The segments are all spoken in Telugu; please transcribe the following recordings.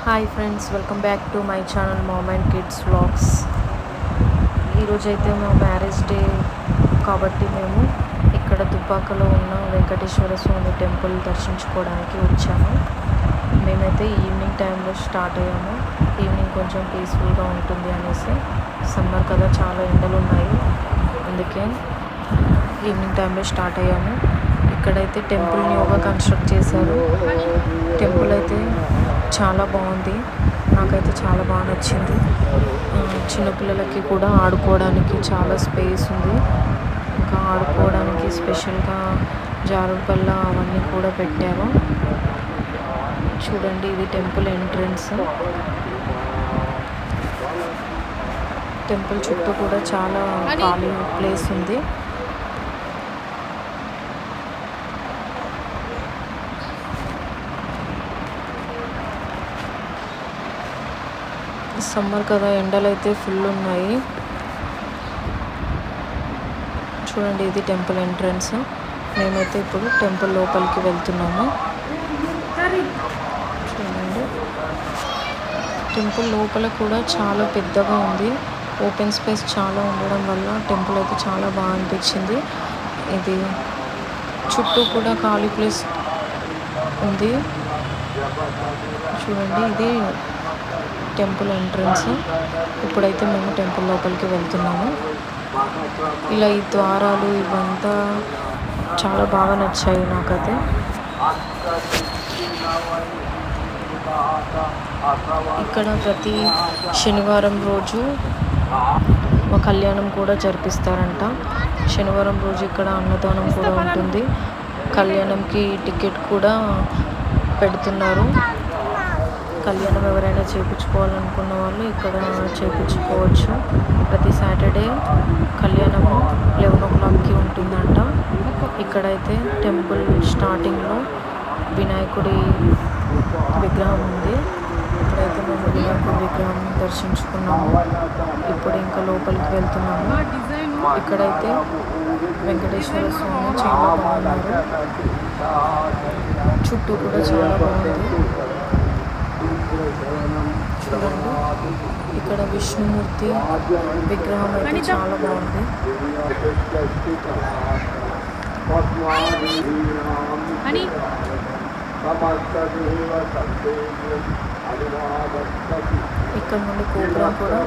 Hi friends, welcome back to my channel mom and kids vlogs. ఈరోజైతే మా మ్యారేజ్ డే కాబట్టి మేము ఇక్కడ దుబ్బాకలో ఉన్న వెంకటేశ్వర స్వామి టెంపుల్ దర్శించుకోవడానికి వచ్చాము. మేమైతే ఈవినింగ్ టైంలో స్టార్ట్ అయ్యాము. ఈవినింగ్ కొంచెం పీస్ఫుల్గా ఉంటుంది అనేసి, సమ్మర్ కదా చాలా ఎండలు ఉన్నాయి, అందుకే ఈవినింగ్ టైంలో స్టార్ట్ అయ్యాము. ఇక్కడైతే టెంపుల్ న్యూగా కన్స్ట్రక్ట్ చేశారు. టెంపుల్ అయితే చాలా బాగుంది, నాకైతే చాలా బాగా నచ్చింది. చిన్నపిల్లలకి కూడా ఆడుకోవడానికి చాలా స్పేస్ ఉంది. ఇంకా ఆడుకోవడానికి స్పెషల్గా జారుడుబల్ల అవన్నీ కూడా పెట్టారు. చూడండి, ఇది టెంపుల్ ఎంట్రన్స్. టెంపుల్ చుట్టూ కూడా చాలా ఖాళీ ప్లేస్ ఉంది. సమ్మర్ కదా, ఎండలు అయితే ఫుల్ ఉన్నాయి. చూడండి, ఇది టెంపుల్ ఎంట్రన్స్. మేమైతే ఇప్పుడు టెంపుల్ లోపలికి వెళ్తున్నాము. చూడండి, టెంపుల్ లోపల కూడా చాలా పెద్దగా ఉంది. ఓపెన్ స్పేస్ చాలా ఉండడం వల్ల టెంపుల్ అయితే చాలా బాగా అనిపించింది. ఇది చుట్టూ కూడా ఖాళీ ప్లేస్ ఉంది. చూడండి, ఇది టెంపుల్ ఎంట్రన్స్. ఇప్పుడైతే మేము టెంపుల్ లోపలికి వెళ్తున్నాము. ఇలా ఈ ద్వారాలు ఇవంతా చాలా బాగా నచ్చాయి నాకైతే. ఇక్కడ ప్రతి శనివారం రోజు మా కళ్యాణం కూడా జరిపిస్తారంట. శనివారం రోజు ఇక్కడ అన్నదానం కూడా ఉంటుంది. కళ్యాణంకి టికెట్ కూడా పెడుతున్నారు. కళ్యాణం ఎవరైనా చేయించుకోవాలనుకున్న వాళ్ళు ఇక్కడ చేయించుకోవచ్చు. ప్రతి సాటర్డే కళ్యాణము 11 o'clockకి ఉంటుందంట. ఇక్కడైతే టెంపుల్ స్టార్టింగ్లో వినాయకుడి విగ్రహం ఉంది. ఇప్పుడైతే మేము వినాయకుడి విగ్రహం దర్శించుకున్నాము. ఇప్పుడు ఇంకా లోపలికి వెళ్తున్నాము. ఇక్కడైతే వెంకటేశ్వర స్వామి చాలా బాగున్నారు. చుట్టూ కూడా చాలా బాగుంది. చూడండి, ఇక్కడ విష్ణుమూర్తి విగ్రహం అయితే చాలా బాగుంది. ఇక్కడ నుండి గోపురం కూడా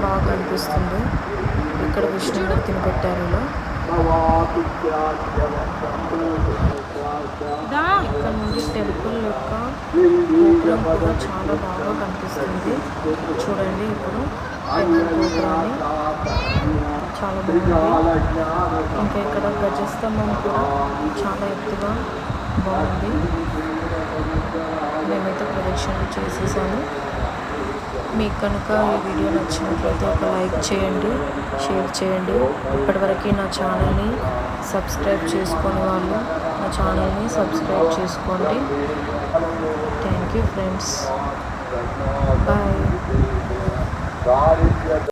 బాగా అనిపిస్తుంది. ఇక్కడ విష్ణుమూర్తిని పెట్టారు. ఇలా ఇక్కడ నుండి టెంపుల్ యొక్క గోపురం కూడా చాలా బాగా కనిపిస్తుంది. చూడండి, ఇప్పుడు టెంపుల్ గోపురాన్ని చాలా బాగుంది. ఇంకా ఇక్కడ గజస్తంభం కూడా చాలా ఎత్తుగా బాగుంది. మేమైతే ప్రదక్షిణలు చేసేసాము. మీకు కనుక ఈ వీడియో నచ్చినట్లయితే ఒక లైక్ చేయండి, షేర్ చేయండి. ఇప్పటివరకు నా ఛానల్ని సబ్స్క్రైబ్ చేసుకునే వాళ్ళు నా ఛానల్ని సబ్స్క్రైబ్ చేసుకోండి. Thank you friends, bye.